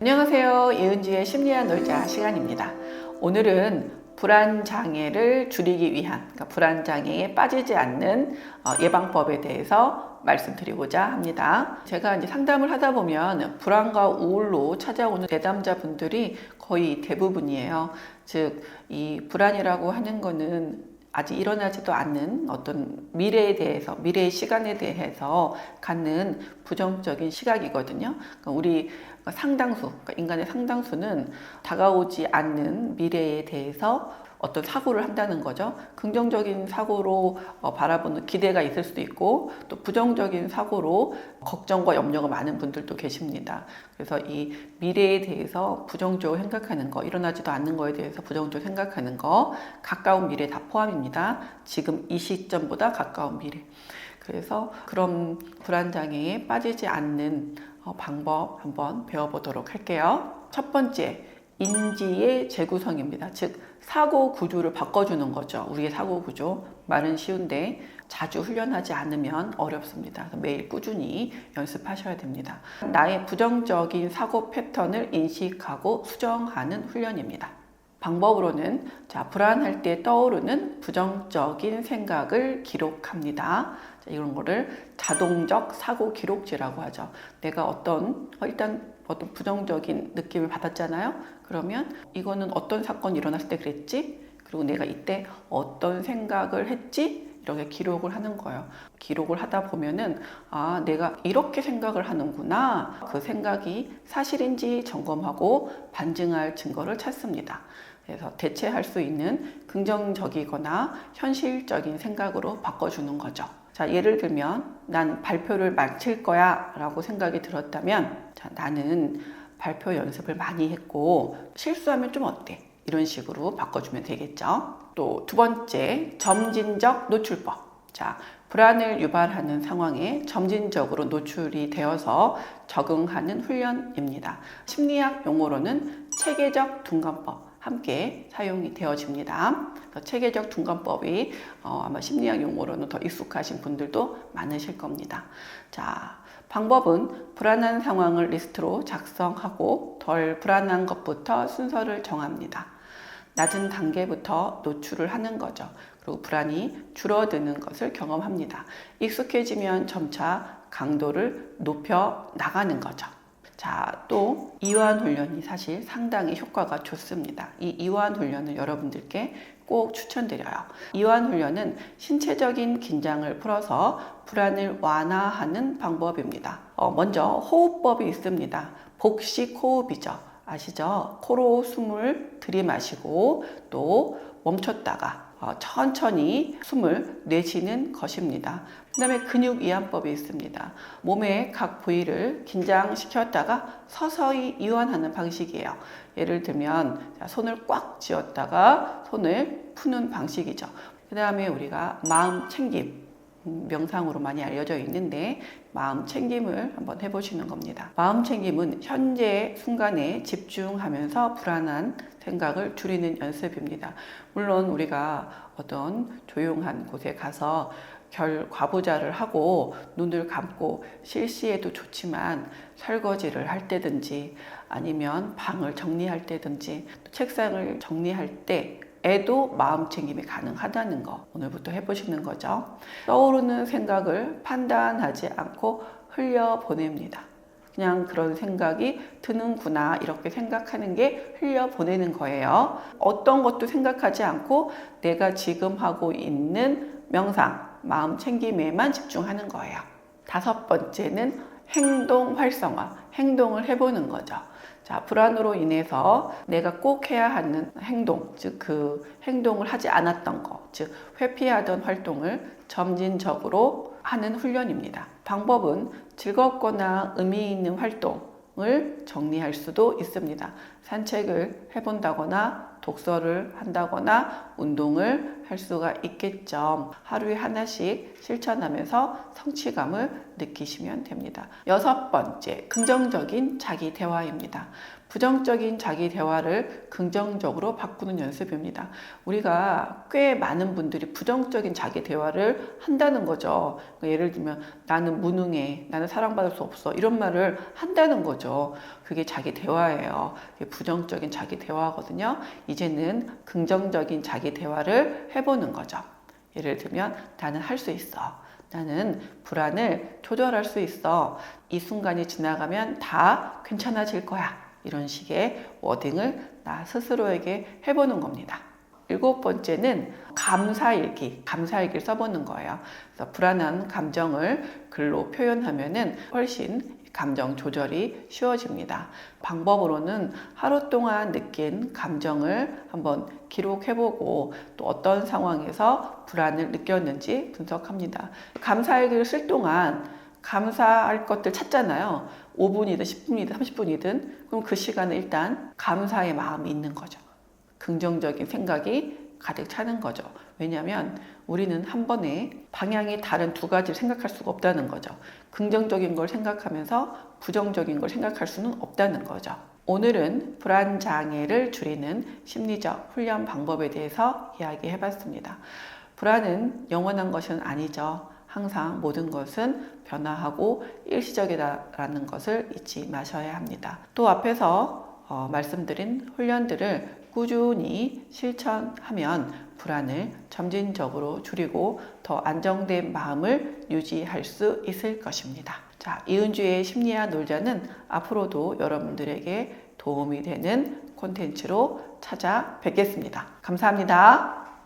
안녕하세요. 이은지의 심리학 놀자 시간입니다. 오늘은 불안장애를 줄이기 위한, 불안장애에 빠지지 않는 예방법에 대해서 말씀드리고자 합니다. 제가 이제 상담을 하다 보면 불안과 우울로 찾아오는 내담자분들이 거의 대부분이에요. 즉, 이 불안이라고 하는 거는 아직 일어나지도 않는 어떤 미래에 대해서, 미래의 시간에 대해서 갖는 부정적인 시각이거든요. 그러니까 우리 상당수, 그러니까 인간의 상당수는 다가오지 않는 미래에 대해서 어떤 사고를 한다는 거죠. 긍정적인 사고로 바라보는 기대가 있을 수도 있고, 또 부정적인 사고로 걱정과 염려가 많은 분들도 계십니다. 그래서 이 미래에 대해서 부정적으로 생각하는 거, 일어나지도 않는 거에 대해서 부정적으로 생각하는 거, 가까운 미래 다 포함입니다. 지금 이 시점보다 가까운 미래. 그래서 그런 불안장애에 빠지지 않는 방법 한번 배워보도록 할게요. 첫 번째, 인지의 재구성입니다. 즉, 사고 구조를 바꿔주는 거죠. 우리의 사고 구조. 말은 쉬운데 자주 훈련하지 않으면 어렵습니다. 매일 꾸준히 연습하셔야 됩니다. 나의 부정적인 사고 패턴을 인식하고 수정하는 훈련입니다. 방법으로는 불안할 때 떠오르는 부정적인 생각을 기록합니다. 이런 거를 자동적 사고 기록지라고 하죠. 내가 일단 어떤 부정적인 느낌을 받았잖아요. 그러면 이거는 어떤 사건이 일어났을 때 그랬지? 그리고 내가 이때 어떤 생각을 했지? 이렇게 기록을 하는 거예요. 기록을 하다 보면은 내가 이렇게 생각을 하는구나. 그 생각이 사실인지 점검하고 반증할 증거를 찾습니다. 그래서 대체할 수 있는 긍정적이거나 현실적인 생각으로 바꿔주는 거죠. 예를 들면 난 발표를 마칠 거야 라고 생각이 들었다면 나는 발표 연습을 많이 했고 실수하면 좀 어때? 이런 식으로 바꿔주면 되겠죠. 또 두 번째, 점진적 노출법. 불안을 유발하는 상황에 점진적으로 노출이 되어서 적응하는 훈련입니다. 심리학 용어로는 체계적 둔감법 함께 사용이 되어집니다. 체계적 둔감법이 아마 심리학 용어로는 더 익숙하신 분들도 많으실 겁니다. 방법은 불안한 상황을 리스트로 작성하고 덜 불안한 것부터 순서를 정합니다. 낮은 단계부터 노출을 하는 거죠. 그리고 불안이 줄어드는 것을 경험합니다. 익숙해지면 점차 강도를 높여 나가는 거죠. 또 이완 훈련이 사실 상당히 효과가 좋습니다. 이 이완 훈련을 여러분들께 꼭 추천드려요. 이완 훈련은 신체적인 긴장을 풀어서 불안을 완화하는 방법입니다. 먼저 호흡법이 있습니다. 복식 호흡이죠. 아시죠? 코로 숨을 들이마시고 또 멈췄다가 천천히 숨을 내쉬는 것입니다. 그 다음에 근육 이완법이 있습니다. 몸의 각 부위를 긴장시켰다가 서서히 이완하는 방식이에요. 예를 들면 손을 꽉 쥐었다가 손을 푸는 방식이죠. 그 다음에 우리가 마음 챙김, 명상으로 많이 알려져 있는데 마음 챙김을 한번 해보시는 겁니다. 마음 챙김은 현재 순간에 집중하면서 불안한 생각을 줄이는 연습입니다. 물론 우리가 어떤 조용한 곳에 가서 과부자를 하고 눈을 감고 실시해도 좋지만 설거지를 할 때든지 아니면 방을 정리할 때든지 책상을 정리할 때 에도 마음 챙김이 가능하다는 거 오늘부터 해보시는 거죠. 떠오르는 생각을 판단하지 않고 흘려보냅니다. 그냥 그런 생각이 드는구나 이렇게 생각하는 게 흘려보내는 거예요. 어떤 것도 생각하지 않고 내가 지금 하고 있는 명상, 마음 챙김에만 집중하는 거예요. 다섯 번째는 행동 활성화, 행동을 해보는 거죠. 불안으로 인해서 내가 꼭 해야 하는 행동, 즉 그 행동을 하지 않았던 거, 즉 회피하던 활동을 점진적으로 하는 훈련입니다. 방법은 즐겁거나 의미 있는 활동을 정리할 수도 있습니다. 산책을 해본다거나 독서를 한다거나 운동을 할 수가 있겠죠. 하루에 하나씩 실천하면서 성취감을 느끼시면 됩니다. 여섯 번째, 긍정적인 자기 대화입니다. 부정적인 자기 대화를 긍정적으로 바꾸는 연습입니다. 우리가 꽤 많은 분들이 부정적인 자기 대화를 한다는 거죠. 예를 들면 나는 무능해, 나는 사랑받을 수 없어, 이런 말을 한다는 거죠. 그게 자기 대화예요. 그게 부정적인 자기 대화거든요. 이제는 긍정적인 자기 대화를 해보는 거죠. 예를 들면 나는 할 수 있어. 나는 불안을 조절할 수 있어. 이 순간이 지나가면 다 괜찮아질 거야. 이런 식의 워딩을 나 스스로에게 해보는 겁니다. 7번째는 감사일기를 써보는 거예요. 그래서 불안한 감정을 글로 표현하면은 훨씬 감정 조절이 쉬워집니다. 방법으로는 하루 동안 느낀 감정을 한번 기록해보고 또 어떤 상황에서 불안을 느꼈는지 분석합니다. 감사일기를 쓸 동안 감사할 것들 찾잖아요. 5분이든 10분이든 30분이든 그럼 그 시간에 일단 감사의 마음이 있는 거죠. 긍정적인 생각이 가득 차는 거죠. 왜냐하면 우리는 한 번에 방향이 다른 두 가지를 생각할 수가 없다는 거죠. 긍정적인 걸 생각하면서 부정적인 걸 생각할 수는 없다는 거죠. 오늘은 불안 장애를 줄이는 심리적 훈련 방법에 대해서 이야기해 봤습니다. 불안은 영원한 것은 아니죠. 항상 모든 것은 변화하고 일시적이다라는 것을 잊지 마셔야 합니다. 또 앞에서 말씀드린 훈련들을 꾸준히 실천하면 불안을 점진적으로 줄이고 더 안정된 마음을 유지할 수 있을 것입니다. 자, 이은주의 심리학 놀자는 앞으로도 여러분들에게 도움이 되는 콘텐츠로 찾아뵙겠습니다. 감사합니다.